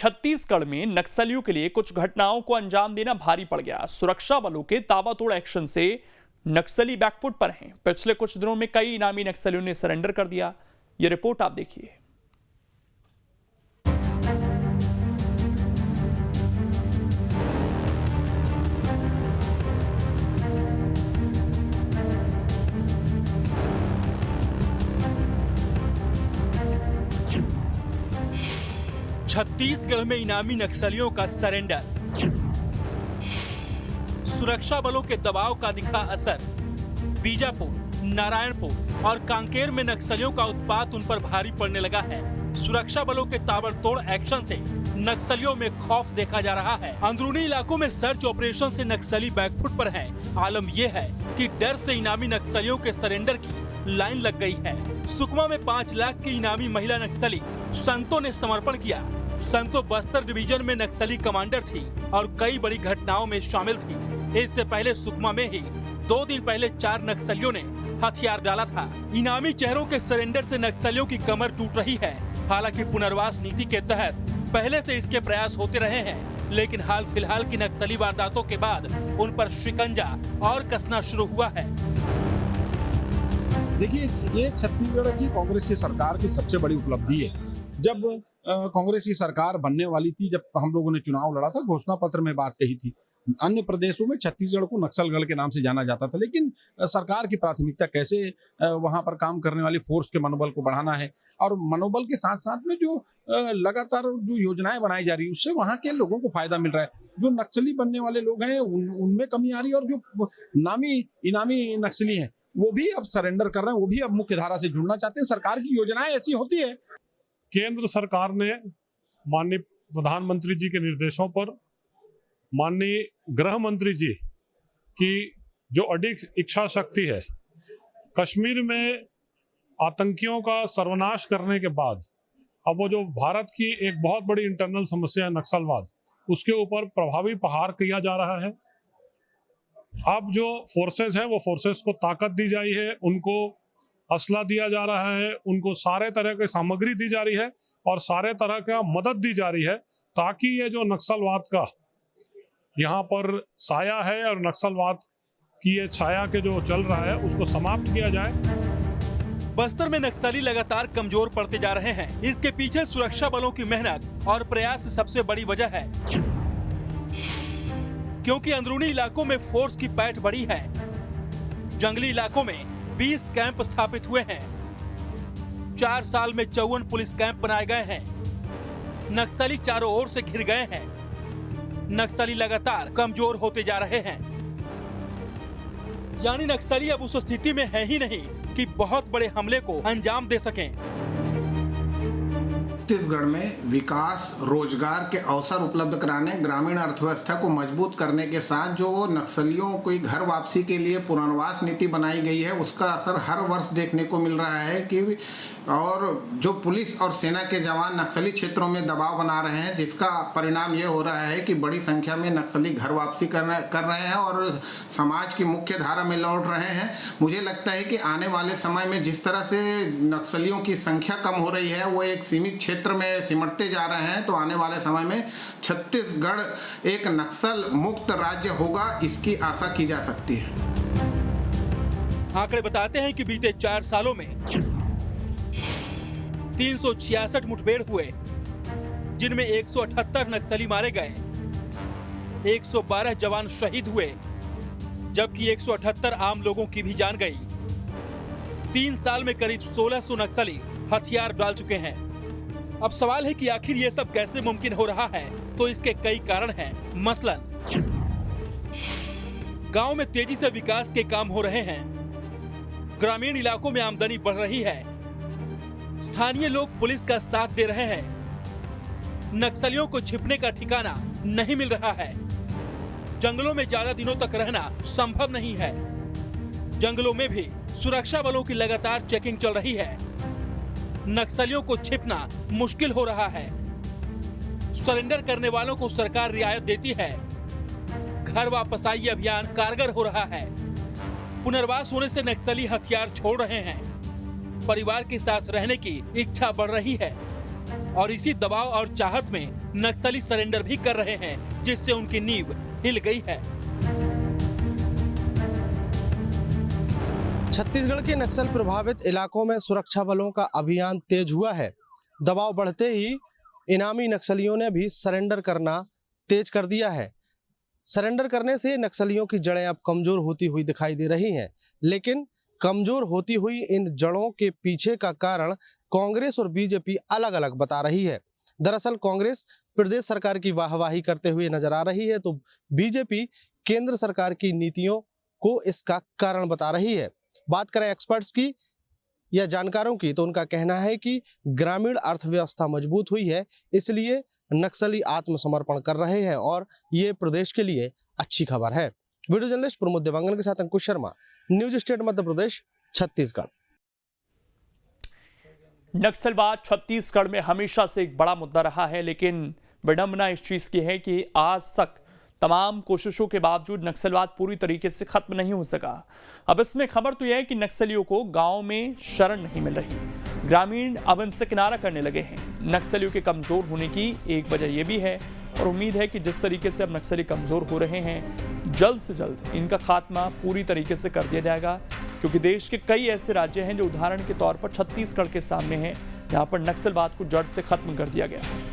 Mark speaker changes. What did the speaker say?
Speaker 1: छत्तीसगढ़ में नक्सलियों के लिए कुछ घटनाओं को अंजाम देना भारी पड़ गया। सुरक्षा बलों के ताबड़तोड़ एक्शन से नक्सली बैकफुट पर हैं। पिछले कुछ दिनों में कई इनामी नक्सलियों ने सरेंडर कर दिया। ये रिपोर्ट आप देखिए।
Speaker 2: छत्तीसगढ़ में इनामी नक्सलियों का सरेंडर। सुरक्षा बलों के दबाव का दिखा असर। बीजापुर, नारायणपुर और कांकेर में नक्सलियों का उत्पात उन पर भारी पड़ने लगा है। सुरक्षा बलों के ताबड़तोड़ एक्शन से नक्सलियों में खौफ देखा जा रहा है। अंदरूनी इलाकों में सर्च ऑपरेशन से नक्सली बैकफुट पर हैं। आलम यह है कि डर से इनामी नक्सलियों के सरेंडर की लाइन लग गई है। सुकमा में 5 लाख की इनामी महिला नक्सली संतो ने समर्पण किया। संतो बस्तर डिवीजन में नक्सली कमांडर थी और कई बड़ी घटनाओं में शामिल थी। इससे पहले सुकमा में ही 2 दिन पहले 4 नक्सलियों ने हथियार डाला था। इनामी चेहरों के सरेंडर से नक्सलियों की कमर टूट रही है। हालांकि पुनर्वास नीति के तहत पहले से इसके प्रयास होते रहे हैं, लेकिन हाल फिलहाल की नक्सली वारदातों के बाद उन पर शिकंजा और कसना शुरू हुआ है।
Speaker 3: देखिए, ये छत्तीसगढ़ की कांग्रेस की सरकार की सबसे बड़ी उपलब्धि है। जब कांग्रेस की सरकार बनने वाली थी, जब हम लोगों ने चुनाव लड़ा था, घोषणा पत्र में बात कही थी। अन्य प्रदेशों में छत्तीसगढ़ को नक्सलगढ़ के नाम से जाना जाता था, लेकिन सरकार की प्राथमिकता कैसे वहां पर काम करने वाली फोर्स के मनोबल को बढ़ाना है, और मनोबल के साथ साथ में जो लगातार जो योजनाएं बनाई जा रही है उससे वहां के लोगों को फायदा मिल रहा है। जो नक्सली बनने वाले लोग हैं उनमें कमी आ रही है, और जो इनामी नक्सली हैं वो भी अब सरेंडर कर रहे हैं, वो भी अब मुख्य धारा से जुड़ना चाहते हैं। सरकार की योजनाएं ऐसी होती है।
Speaker 4: केंद्र सरकार ने माननीय प्रधानमंत्री जी के निर्देशों पर माननीय गृह मंत्री जी की जो अडिग इच्छा शक्ति है, कश्मीर में आतंकियों का सर्वनाश करने के बाद अब वो जो भारत की एक बहुत बड़ी इंटरनल समस्या है नक्सलवाद, उसके ऊपर प्रभावी प्रहार किया जा रहा है। अब जो फोर्सेस हैं वो फोर्सेस को ताकत दी जाती है, उनको असला दिया जा रहा है, उनको सारे तरह की सामग्री दी जा रही है और सारे तरह का मदद दी जा रही है, ताकि ये जो नक्सलवाद का यहाँ पर साया है और नक्सलवाद की ये छाया के जो चल रहा है उसको समाप्त किया जाए।
Speaker 2: बस्तर में नक्सली लगातार कमजोर पड़ते जा रहे हैं। इसके पीछे सुरक्षा बलों की मेहनत और प्रयास सबसे बड़ी वजह है, क्योंकि अंदरूनी इलाकों में फोर्स की पैठ बड़ी है। जंगली इलाकों में 20 कैंप स्थापित हुए हैं। 4 साल में 54 पुलिस कैंप बनाए गए हैं। नक्सली चारों ओर से घिर गए हैं। नक्सली लगातार कमजोर होते जा रहे हैं। यानी नक्सली अब उस स्थिति में है ही नहीं कि बहुत बड़े हमले को अंजाम दे सकें।
Speaker 5: छत्तीसगढ़ में विकास, रोजगार के अवसर उपलब्ध कराने, ग्रामीण अर्थव्यवस्था को मजबूत करने के साथ जो नक्सलियों की घर वापसी के लिए पुनर्वास नीति बनाई गई है, उसका असर हर वर्ष देखने को मिल रहा है कि और जो पुलिस और सेना के जवान नक्सली क्षेत्रों में दबाव बना रहे हैं, जिसका परिणाम ये हो रहा है कि बड़ी संख्या में नक्सली घर वापसी कर रहे हैं और समाज की मुख्य धारा में लौट रहे हैं। मुझे लगता है कि आने वाले समय में जिस तरह से नक्सलियों की संख्या कम हो रही है, वो एक सीमित क्षेत्र में सिमटते जा रहे हैं, तो आने वाले समय में छत्तीसगढ़ एक नक्सल मुक्त राज्य होगा, इसकी आशा की जा सकती है।
Speaker 2: आंकड़े बताते हैं कि बीते 4 सालों में 366 मुठभेड़ हुए, जिनमें 178 नक्सली मारे गए, 112 जवान शहीद हुए, जबकि 178 आम लोगों की भी जान गई। 3 साल में करीब 1600 नक्सली हथियार डाल चुके हैं। अब सवाल है कि आखिर ये सब कैसे मुमकिन हो रहा है? तो इसके कई कारण हैं। मसलन गांव में तेजी से विकास के काम हो रहे हैं, ग्रामीण इलाकों में आमदनी बढ़ रही है, स्थानीय लोग पुलिस का साथ दे रहे हैं, नक्सलियों को छिपने का ठिकाना नहीं मिल रहा है, जंगलों में ज्यादा दिनों तक रहना संभव नहीं है, जंगलों में भी सुरक्षा बलों की लगातार चेकिंग चल रही है, नक्सलियों को छिपना मुश्किल हो रहा है, सरेंडर करने वालों को सरकार रियायत देती है, घर वापस आई अभियान कारगर हो रहा है, पुनर्वास होने से नक्सली हथियार छोड़ रहे हैं, परिवार के साथ रहने की इच्छा बढ़ रही है, और इसी दबाव और चाहत में नक्सली सरेंडर भी कर रहे हैं, जिससे उनकी नींव हिल गई है।
Speaker 6: छत्तीसगढ़ के नक्सल प्रभावित इलाकों में सुरक्षा बलों का अभियान तेज हुआ है। दबाव बढ़ते ही इनामी नक्सलियों ने भी सरेंडर करना तेज कर दिया है। सरेंडर करने से नक्सलियों की जड़ें अब कमजोर होती हुई दिखाई दे रही हैं, लेकिन कमजोर होती हुई इन जड़ों के पीछे का कारण कांग्रेस और बीजेपी अलग अलग बता रही है। दरअसल कांग्रेस प्रदेश सरकार की वाहवाही करते हुए नजर आ रही है, तो बीजेपी केंद्र सरकार की नीतियों को इसका कारण बता रही है। बात करें एक्सपर्ट्स की या जानकारों की, तो उनका कहना है कि ग्रामीण अर्थव्यवस्था मजबूत हुई है, इसलिए नक्सली आत्मसमर्पण कर रहे हैं और ये प्रदेश के लिए अच्छी खबर है। वीडियो जर्नलिस्ट प्रमोद देवांगन के साथ अंकुश शर्मा, न्यूज स्टेट मध्य प्रदेश, छत्तीसगढ़।
Speaker 1: नक्सलवाद छत्तीसगढ़ में हमेशा से एक बड़ा मुद्दा रहा है, लेकिन विडंबना इस चीज की है कि आज तक तमाम कोशिशों के बावजूद नक्सलवाद पूरी तरीके से खत्म नहीं हो सका। अब इसमें खबर तो यह है कि नक्सलियों को गांव में शरण नहीं मिल रही, ग्रामीण अब इनसे किनारा करने लगे हैं। नक्सलियों के कमजोर होने की एक वजह यह भी है और उम्मीद है कि जिस तरीके से अब नक्सली कमजोर हो रहे हैं, जल्द से जल्द इनका खात्मा पूरी तरीके से कर दिया जाएगा, क्योंकि देश के कई ऐसे राज्य हैं जो उदाहरण के तौर पर छत्तीसगढ़ के सामने हैं, जहां पर नक्सलवाद को जड़ से खत्म कर दिया गया है।